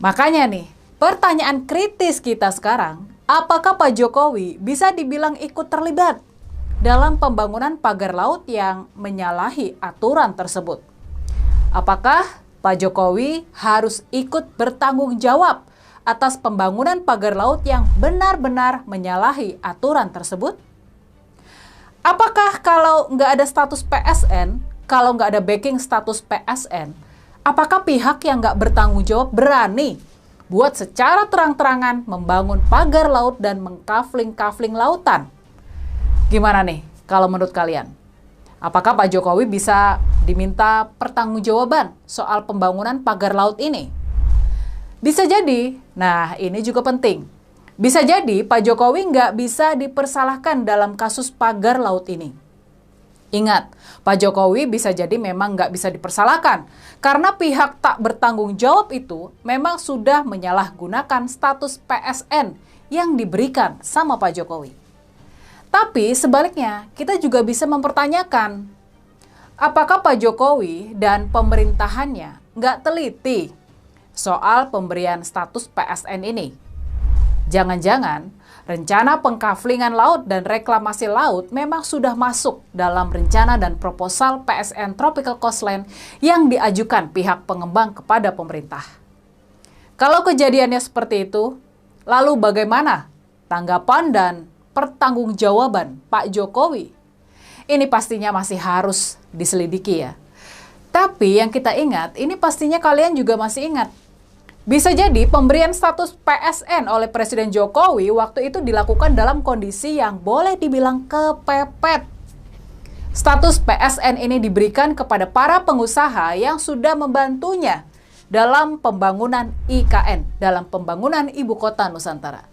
Makanya nih, pertanyaan kritis kita sekarang, apakah Pak Jokowi bisa dibilang ikut terlibat dalam pembangunan pagar laut yang menyalahi aturan tersebut? Apakah Pak Jokowi harus ikut bertanggung jawab atas pembangunan pagar laut yang benar-benar menyalahi aturan tersebut? Apakah kalau nggak ada status PSN, kalau nggak ada backing status PSN, apakah pihak yang nggak bertanggung jawab berani buat secara terang-terangan membangun pagar laut dan mengkafling-kafling lautan? Gimana nih kalau menurut kalian? Apakah Pak Jokowi bisa diminta pertanggungjawaban soal pembangunan pagar laut ini? Bisa jadi, nah ini juga penting. Bisa jadi Pak Jokowi nggak bisa dipersalahkan dalam kasus pagar laut ini. Ingat, Pak Jokowi bisa jadi memang nggak bisa dipersalahkan karena pihak tak bertanggung jawab itu memang sudah menyalahgunakan status PSN yang diberikan sama Pak Jokowi. Tapi sebaliknya, kita juga bisa mempertanyakan, apakah Pak Jokowi dan pemerintahannya nggak teliti soal pemberian status PSN ini? Jangan-jangan rencana pengkaflingan laut dan reklamasi laut memang sudah masuk dalam rencana dan proposal PSN Tropical Coastline yang diajukan pihak pengembang kepada pemerintah. Kalau kejadiannya seperti itu, lalu bagaimana tanggapan dan pertanggungjawaban Pak Jokowi? Ini pastinya masih harus diselidiki ya. Tapi yang kita ingat, ini pastinya kalian juga masih ingat. Bisa jadi pemberian status PSN oleh Presiden Jokowi waktu itu dilakukan dalam kondisi yang boleh dibilang kepepet. Status PSN ini diberikan kepada para pengusaha yang sudah membantunya dalam pembangunan IKN, dalam pembangunan Ibu Kota Nusantara.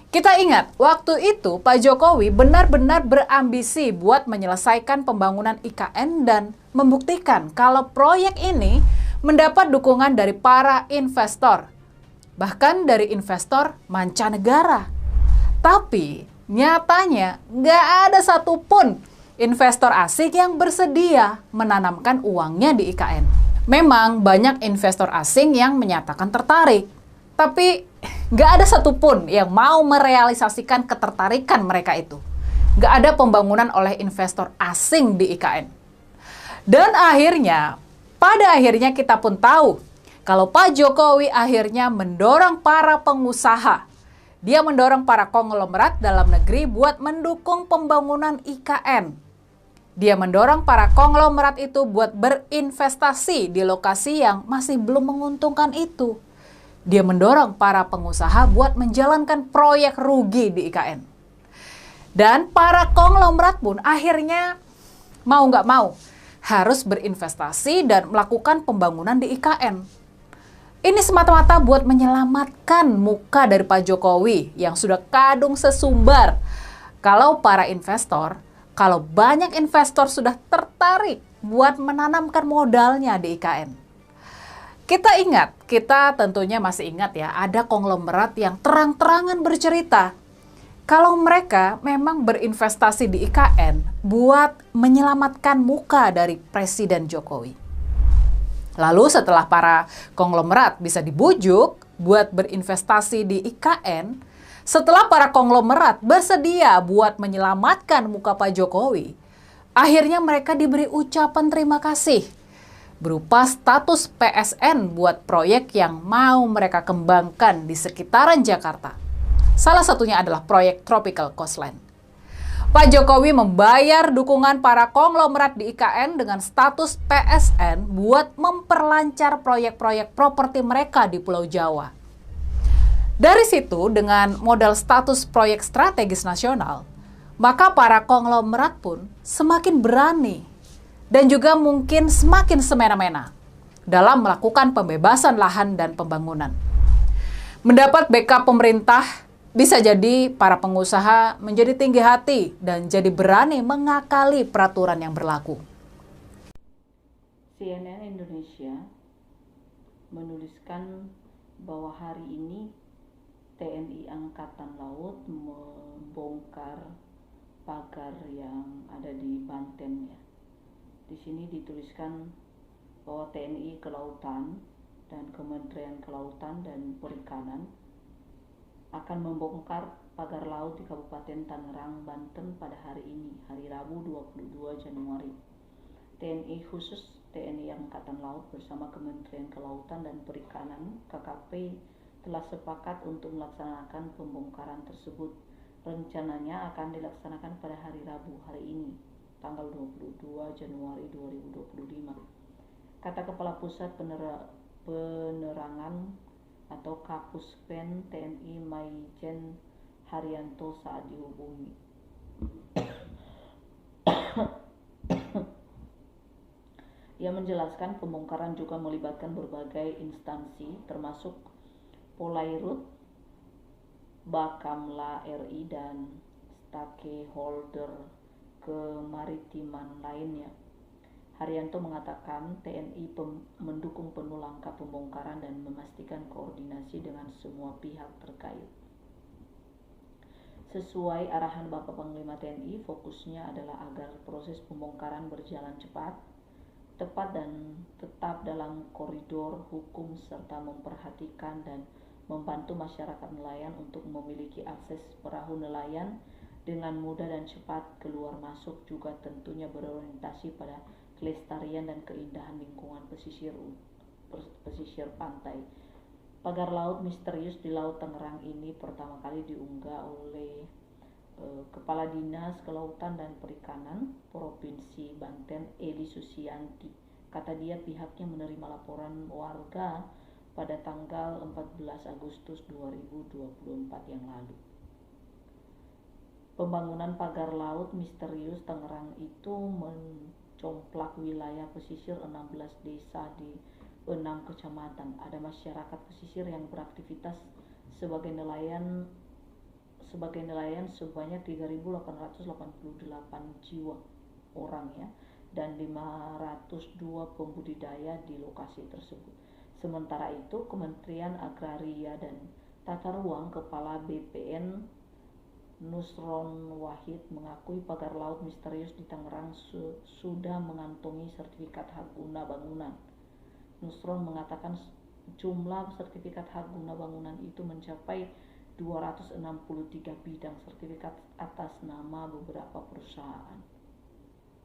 Kita ingat, waktu itu Pak Jokowi benar-benar berambisi buat menyelesaikan pembangunan IKN dan membuktikan kalau proyek ini mendapat dukungan dari para investor, bahkan dari investor mancanegara. Tapi nyatanya nggak ada satupun investor asing yang bersedia menanamkan uangnya di IKN. Memang banyak investor asing yang menyatakan tertarik, tapi nggak ada satupun yang mau merealisasikan ketertarikan mereka itu. Nggak ada pembangunan oleh investor asing di IKN. Dan pada akhirnya kita pun tahu kalau Pak Jokowi akhirnya mendorong para pengusaha. Dia mendorong para konglomerat dalam negeri buat mendukung pembangunan IKN. Dia mendorong para konglomerat itu buat berinvestasi di lokasi yang masih belum menguntungkan itu. Dia mendorong para pengusaha buat menjalankan proyek rugi di IKN. Dan para konglomerat pun akhirnya mau nggak mau harus berinvestasi dan melakukan pembangunan di IKN. Ini semata-mata buat menyelamatkan muka dari Pak Jokowi yang sudah kadung sesumbar. Kalau banyak investor sudah tertarik buat menanamkan modalnya di IKN. Kita tentunya masih ingat ya, ada konglomerat yang terang-terangan bercerita kalau mereka memang berinvestasi di IKN buat menyelamatkan muka dari Presiden Jokowi. Lalu setelah para konglomerat bisa dibujuk buat berinvestasi di IKN, setelah para konglomerat bersedia buat menyelamatkan muka Pak Jokowi, akhirnya mereka diberi ucapan terima kasih berupa status PSN buat proyek yang mau mereka kembangkan di sekitaran Jakarta. Salah satunya adalah proyek Tropical Coastline. Pak Jokowi membayar dukungan para konglomerat di IKN dengan status PSN buat memperlancar proyek-proyek properti mereka di Pulau Jawa. Dari situ, dengan modal status proyek strategis nasional, maka para konglomerat pun semakin berani dan juga mungkin semakin semena-mena dalam melakukan pembebasan lahan dan pembangunan. Mendapat backup pemerintah, bisa jadi para pengusaha menjadi tinggi hati dan jadi berani mengakali peraturan yang berlaku. CNN Indonesia menuliskan bahwa hari ini TNI Angkatan Laut membongkar pagar yang ada di Banten ya. Di sini dituliskan bahwa TNI Kelautan dan Kementerian Kelautan dan Perikanan akan membongkar pagar laut di Kabupaten Tangerang, Banten pada hari ini, hari Rabu 22 Januari. TNI khusus TNI Angkatan Laut bersama Kementerian Kelautan dan Perikanan KKP telah sepakat untuk melaksanakan pembongkaran tersebut. Rencananya akan dilaksanakan pada hari Rabu hari ini, tanggal 22 Januari 2025. Kata Kepala Pusat Penerangan atau Kapuspen TNI Maijen Haryanto saat dihubungi. Ia menjelaskan pembongkaran juga melibatkan berbagai instansi termasuk Polairut, Bakamla RI dan stakeholder kemaritiman lainnya. Haryanto mengatakan TNI mendukung penuh langkah pembongkaran dan memastikan koordinasi dengan semua pihak terkait. Sesuai arahan Bapak Panglima TNI, fokusnya adalah agar proses pembongkaran berjalan cepat, tepat dan tetap dalam koridor hukum serta memperhatikan dan membantu masyarakat nelayan untuk memiliki akses perahu nelayan dengan mudah dan cepat keluar masuk, juga tentunya berorientasi pada kelestarian dan keindahan lingkungan pesisir pantai. Pagar laut misterius di Laut Tangerang ini pertama kali diunggah oleh Kepala Dinas Kelautan dan Perikanan Provinsi Banten, Eli Susianti. Kata dia pihaknya menerima laporan warga pada tanggal 14 Agustus 2024 yang lalu. Pembangunan pagar laut misterius Tangerang itu mencomplak wilayah pesisir 16 desa di 6 kecamatan. Ada masyarakat pesisir yang beraktivitas sebagai nelayan sebanyak 3.888 jiwa orang ya, dan 502 pembudidaya di lokasi tersebut. Sementara itu, Kementerian Agraria dan Tata Ruang Kepala BPN Nusron Wahid mengakui pagar laut misterius di Tangerang sudah mengantongi sertifikat hak guna bangunan. Nusron mengatakan jumlah sertifikat hak guna bangunan itu mencapai 263 bidang sertifikat atas nama beberapa perusahaan.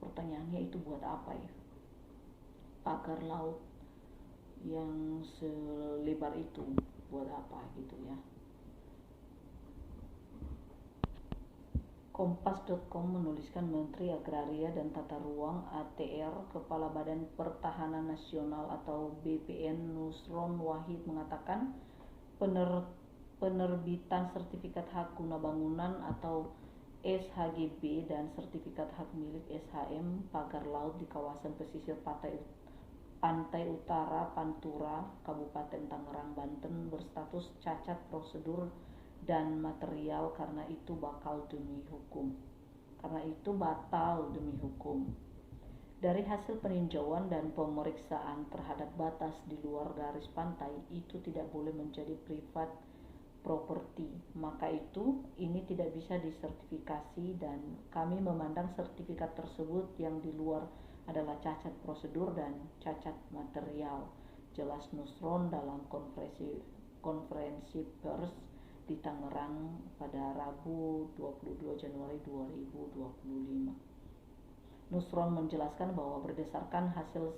Pertanyaannya, itu buat apa ya? Pagar laut yang selebar itu buat apa gitu ya? Kompas.com menuliskan Menteri Agraria dan Tata Ruang ATR Kepala Badan Pertahanan Nasional atau BPN Nusron Wahid mengatakan penerbitan sertifikat hak guna bangunan atau SHGB dan sertifikat hak milik SHM pagar laut di kawasan pesisir Pantai Utara Pantura, Kabupaten Tangerang, Banten berstatus cacat prosedur dan material karena itu batal demi hukum. Dari hasil peninjauan dan pemeriksaan terhadap batas di luar garis pantai itu tidak boleh menjadi privat properti, maka itu ini tidak bisa disertifikasi dan kami memandang sertifikat tersebut yang di luar adalah cacat prosedur dan cacat material, jelas Nusron dalam konferensi pers di Tangerang pada Rabu 22 Januari 2025. Nusron menjelaskan bahwa berdasarkan hasil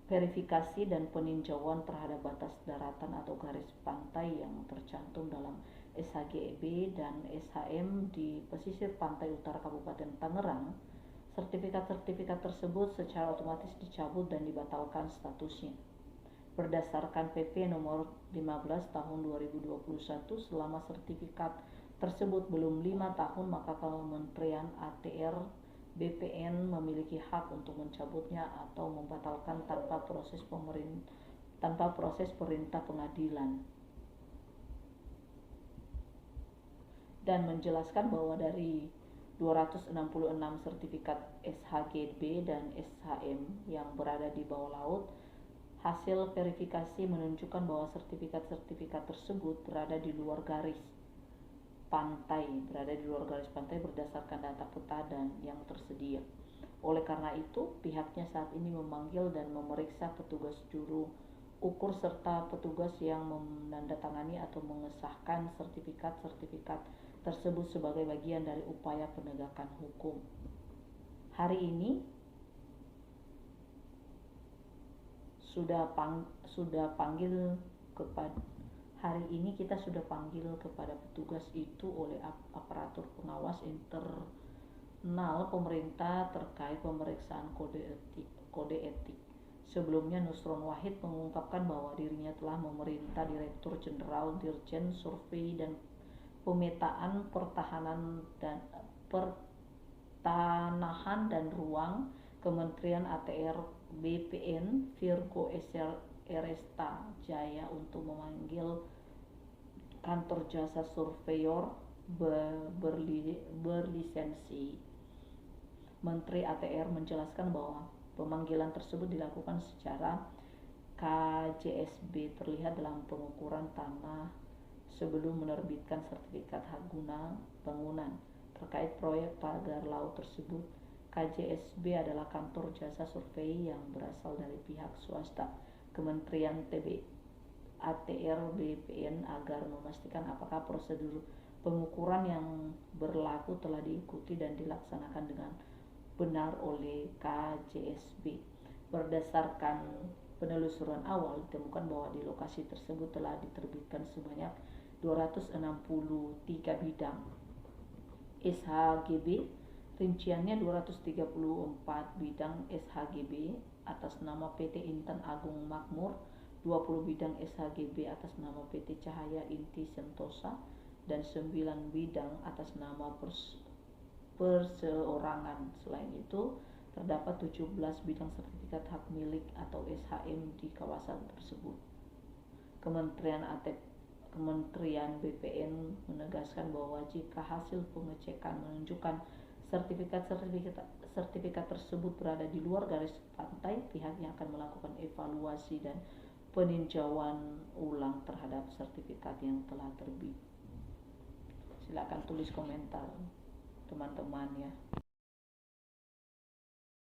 verifikasi dan peninjauan terhadap batas daratan atau garis pantai yang tercantum dalam SHGB dan SHM di pesisir pantai utara Kabupaten Tangerang, sertifikat tersebut secara otomatis dicabut dan dibatalkan statusnya. Berdasarkan PP nomor 15 tahun 2021, selama sertifikat tersebut belum 5 tahun, maka Kementerian ATR BPN memiliki hak untuk mencabutnya atau membatalkan tanpa proses perintah pengadilan. Dan menjelaskan bahwa dari 266 sertifikat SHGB dan SHM yang berada di bawah laut, hasil verifikasi menunjukkan bahwa sertifikat tersebut berada di luar garis pantai berdasarkan data peta dan yang tersedia. Oleh karena itu, pihaknya saat ini memanggil dan memeriksa petugas juru ukur serta petugas yang menandatangani atau mengesahkan sertifikat-sertifikat tersebut sebagai bagian dari upaya penegakan hukum. Hari ini kita sudah panggil kepada petugas itu oleh aparatur pengawas internal pemerintah terkait pemeriksaan kode etik. Sebelumnya Nusron Wahid mengungkapkan bahwa dirinya telah memerintah Direktur Jenderal Dirjen Survei dan Pemetaan Pertanahan dan Ruang Kementerian ATR BPN Virgo Eresta Jaya untuk memanggil kantor jasa surveyor berlisensi. Menteri ATR menjelaskan bahwa pemanggilan tersebut dilakukan secara KJSB terlihat dalam pengukuran tanah sebelum menerbitkan sertifikat hak guna bangunan terkait proyek pagar laut tersebut. KJSB adalah kantor jasa survei yang berasal dari pihak swasta Kementerian ATR BPN agar memastikan apakah prosedur pengukuran yang berlaku telah diikuti dan dilaksanakan dengan benar oleh KJSB. Berdasarkan penelusuran awal, ditemukan bahwa di lokasi tersebut telah diterbitkan sebanyak 263 bidang SHGB. Rinciannya 234 bidang SHGB atas nama PT Intan Agung Makmur, 20 bidang SHGB atas nama PT Cahaya Inti Sentosa, dan 9 bidang atas nama perseorangan. Selain itu, terdapat 17 bidang sertifikat hak milik atau SHM di kawasan tersebut. Kementerian BPN menegaskan bahwa jika hasil pengecekan menunjukkan sertifikat tersebut berada di luar garis pantai, pihaknya akan melakukan evaluasi dan peninjauan ulang terhadap sertifikat yang telah terbit. Silakan tulis komentar teman-teman ya.